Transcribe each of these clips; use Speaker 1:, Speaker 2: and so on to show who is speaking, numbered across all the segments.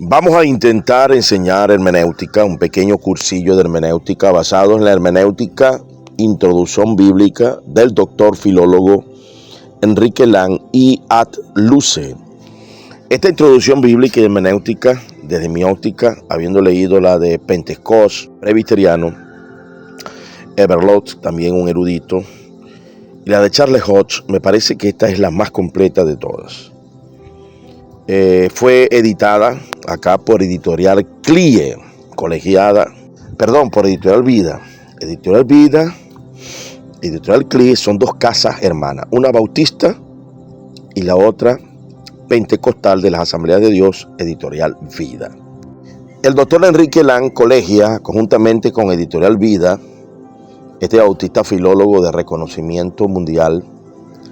Speaker 1: Vamos a intentar enseñar hermenéutica, un pequeño cursillo de hermenéutica basado en la hermenéutica Introducción Bíblica del doctor filólogo Enrique Lang y Ad Luce. Esta introducción bíblica y hermenéutica, desde mi óptica, habiendo leído la de Pentecost, presbiteriano, Everlot, también un erudito, y la de Charles Hodge, me parece que esta es la más completa de todas. Fue editada acá por Editorial CLIE, por Editorial Vida. Editorial CLIE son dos casas hermanas, una bautista y la otra pentecostal de las Asambleas de Dios, Editorial Vida. El doctor Enrique Lang colegia, conjuntamente con Editorial Vida, este bautista filólogo de reconocimiento mundial,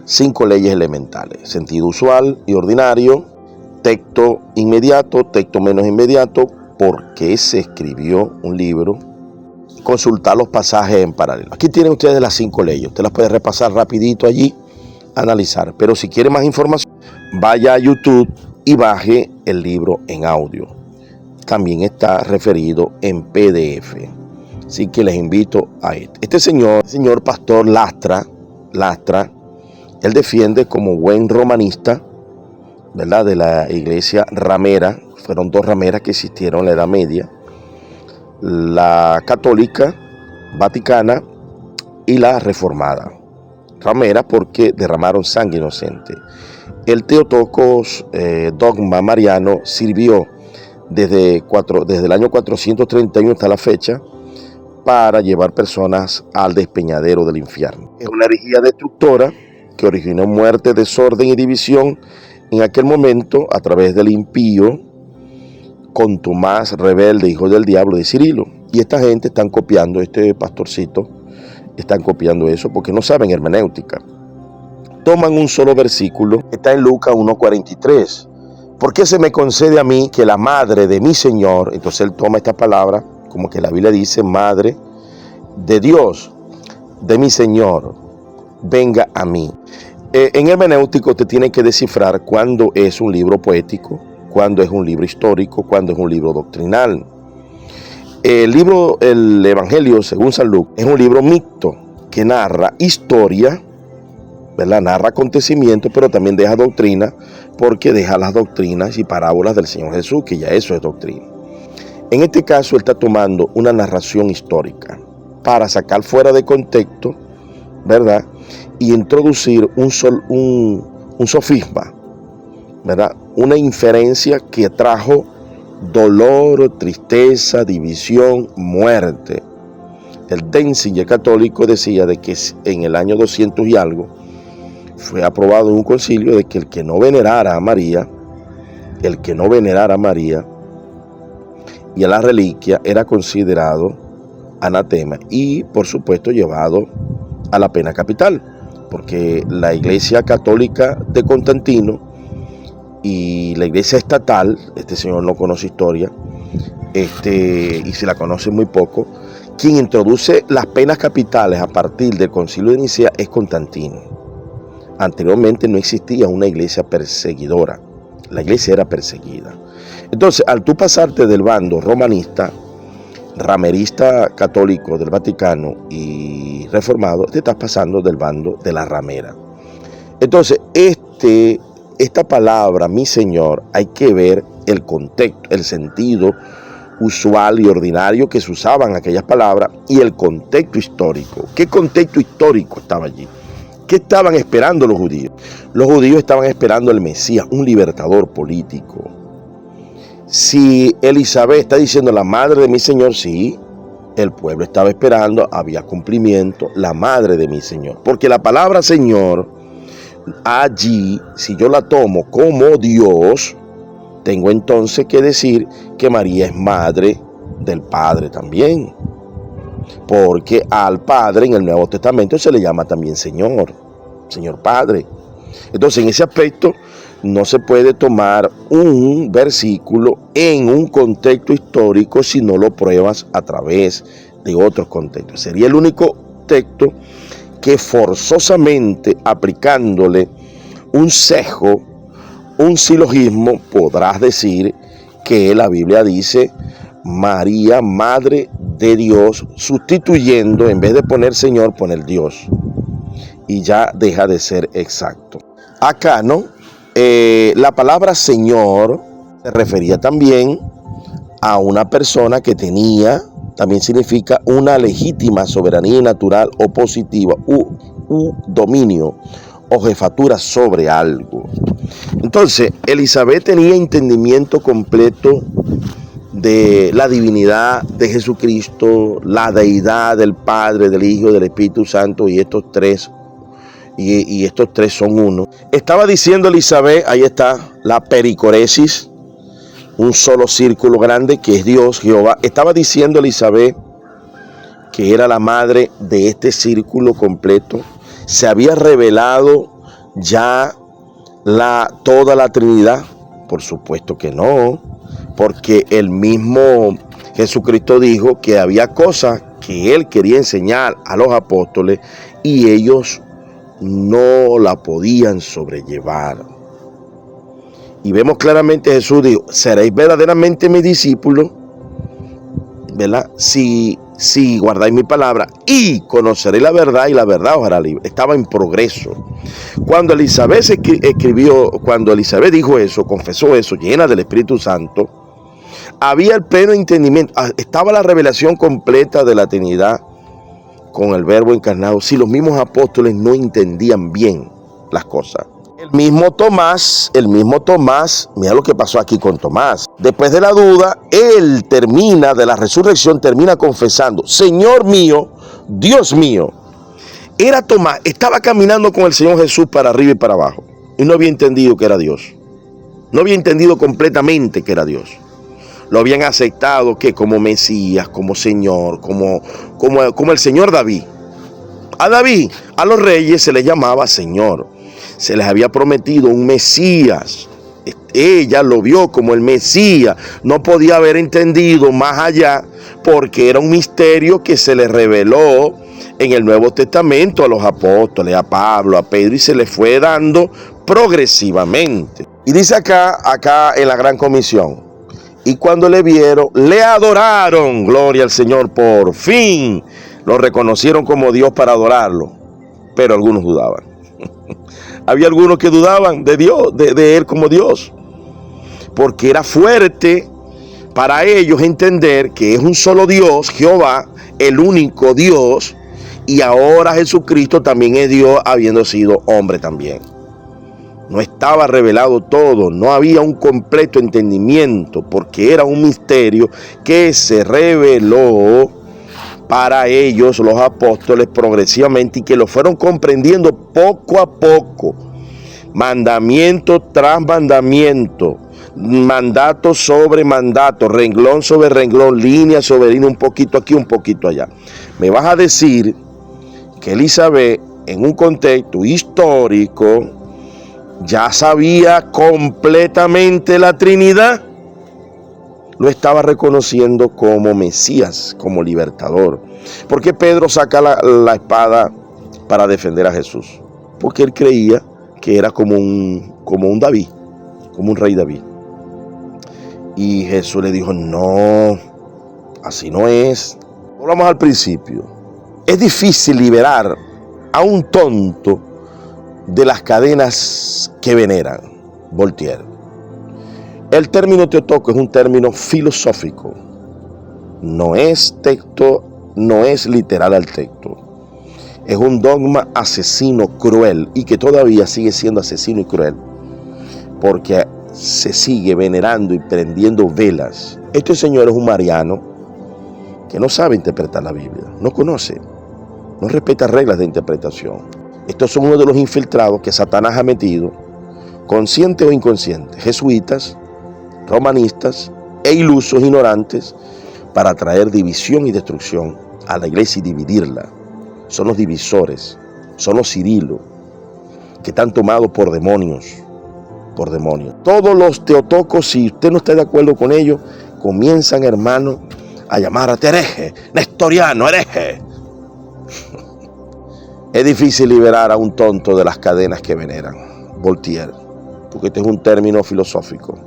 Speaker 1: 5 leyes elementales: sentido usual y ordinario, texto inmediato, texto menos inmediato, por qué se escribió un libro, consultar los pasajes en paralelo. Aquí tienen ustedes las 5 leyes, usted las puede repasar rapidito allí, analizar, pero si quiere más información, vaya a YouTube y baje el libro en audio. También está referido en PDF, así que les invito a este señor pastor Lastra, él defiende como buen romanista, ¿verdad?, de la iglesia ramera. Fueron 2 rameras que existieron en la Edad Media: la católica vaticana y la reformada. Ramera porque derramaron sangre inocente. El Theotokos dogma mariano sirvió desde el año 431 hasta la fecha para llevar personas al despeñadero del infierno. Es una herejía destructora que originó muerte, desorden y división en aquel momento a través del impío contumaz, rebelde, hijo del diablo de Cirilo. Y esta gente están copiando, este pastorcito, están copiando eso porque no saben hermenéutica. Toman un solo versículo, está en Lucas 1:43. ¿Por qué se me concede a mí que la madre de mi Señor? Entonces él toma esta palabra, como que la Biblia dice, madre de Dios, de mi Señor, venga a mí. En hermenéutico te tiene que descifrar cuándo es un libro poético, cuándo es un libro histórico, cuándo es un libro doctrinal. El Evangelio según San Lucas es un libro mixto que narra historia, ¿verdad? Narra acontecimientos, pero también deja doctrina, porque deja las doctrinas y parábolas del Señor Jesús, que ya eso es doctrina. En este caso él está tomando una narración histórica para sacar fuera de contexto, ¿verdad?, y introducir un sofisma, ¿verdad?, una inferencia que trajo dolor, tristeza, división, muerte. El Denzinger católico decía de que en el año 200 y algo fue aprobado en un concilio de que el que no venerara a María y a la reliquia era considerado anatema y por supuesto llevado a la pena capital, porque la iglesia católica de Constantino y la iglesia estatal, este señor no conoce historia, y se la conoce muy poco, quien introduce las penas capitales a partir del concilio de Nicea es Constantino. Anteriormente no existía una iglesia perseguidora, la iglesia era perseguida. Entonces, al tú pasarte del bando romanista, ramerista católico del Vaticano y reformado, te estás pasando del bando de la ramera. Entonces, esta palabra, mi Señor, hay que ver el contexto, el sentido usual y ordinario que se usaban aquellas palabras y el contexto histórico. ¿Qué contexto histórico estaba allí? ¿Qué estaban esperando los judíos? Los judíos estaban esperando al Mesías, un libertador político. Si Elizabeth está diciendo la madre de mi Señor, sí, el pueblo estaba esperando, había cumplimiento, la madre de mi Señor. Porque la palabra Señor, allí, si yo la tomo como Dios, tengo entonces que decir que María es madre del Padre también. Porque al Padre en el Nuevo Testamento se le llama también Señor Padre. Entonces en ese aspecto no se puede tomar un versículo en un contexto histórico si no lo pruebas a través de otros contextos. Sería el único texto que forzosamente aplicándole un sesgo, un silogismo, podrás decir que la Biblia dice María, Madre de Dios, sustituyendo, en vez de poner Señor, poner Dios. Y ya deja de ser exacto. Acá, ¿no? La palabra Señor se refería también a una persona que tenía, también significa una legítima soberanía natural o positiva, u dominio o jefatura sobre algo. Entonces, Elizabeth tenía entendimiento completo de la divinidad de Jesucristo, la deidad del Padre, del Hijo, del Espíritu Santo, y estos tres son uno. Estaba diciendo Elizabeth, ahí está la pericoresis, un solo círculo grande que es Dios, Jehová. Estaba diciendo Elizabeth que era la madre de este círculo completo. Se había revelado ya toda la Trinidad. Por supuesto que no, porque el mismo Jesucristo dijo que había cosas que él quería enseñar a los apóstoles y ellos no la podían sobrellevar. Y vemos claramente Jesús dijo, seréis verdaderamente mis discípulos, ¿verdad? Si guardáis mi palabra, y conoceréis la verdad, y la verdad os hará libre. Estaba en progreso. Cuando Elizabeth cuando Elizabeth dijo eso, confesó eso, llena del Espíritu Santo, había el pleno entendimiento, estaba la revelación completa de la Trinidad con el Verbo encarnado. Si los mismos apóstoles no entendían bien las cosas. El mismo Tomás, mira lo que pasó aquí con Tomás. Después de la duda, él de la resurrección, termina confesando, Señor mío, Dios mío. Era Tomás, estaba caminando con el Señor Jesús para arriba y para abajo. Y no había entendido que era Dios. No había entendido completamente que era Dios. Lo habían aceptado que como Mesías, como Señor, como el Señor David. A David, a los reyes se les llamaba Señor. Se les había prometido un Mesías. Ella lo vio como el Mesías. No podía haber entendido más allá porque era un misterio que se le reveló en el Nuevo Testamento a los apóstoles, a Pablo, a Pedro, y se le fue dando progresivamente. Y dice acá en la Gran Comisión, y cuando le vieron, le adoraron, gloria al Señor, por fin lo reconocieron como Dios para adorarlo, pero algunos dudaban. Había algunos que dudaban de Dios, de Él como Dios, porque era fuerte para ellos entender que es un solo Dios, Jehová, el único Dios, y ahora Jesucristo también es Dios, habiendo sido hombre también. No estaba revelado todo, no había un completo entendimiento, porque era un misterio que se reveló para ellos, los apóstoles, progresivamente, y que lo fueron comprendiendo poco a poco, mandamiento tras mandamiento, mandato sobre mandato, renglón sobre renglón, línea sobre línea, un poquito aquí, un poquito allá. Me vas a decir que Elizabeth, en un contexto histórico, ya sabía completamente la Trinidad. Lo estaba reconociendo como Mesías, como libertador. ¿Por qué Pedro saca la espada para defender a Jesús? Porque él creía que era como un David, como un rey David. Y Jesús le dijo, no, así no es. Volvamos al principio. Es difícil liberar a un tonto de las cadenas que veneran. Voltaire. El término teotocos es un término filosófico. No es texto, no es literal al texto. Es un dogma asesino cruel y que todavía sigue siendo asesino y cruel porque se sigue venerando y prendiendo velas. Este señor es un mariano que no sabe interpretar la Biblia, no conoce, no respeta reglas de interpretación. Estos son uno de los infiltrados que Satanás ha metido, consciente o inconsciente, jesuitas, romanistas e ilusos ignorantes, para traer división y destrucción a la iglesia y dividirla. Son los divisores, son los Cirilo, que están tomados por demonios. Todos los teotocos, si usted no está de acuerdo con ellos, comienzan, hermano, a llamar a hereje, nestoriano, hereje. Es difícil liberar a un tonto de las cadenas que veneran. Voltaire, porque este es un término filosófico.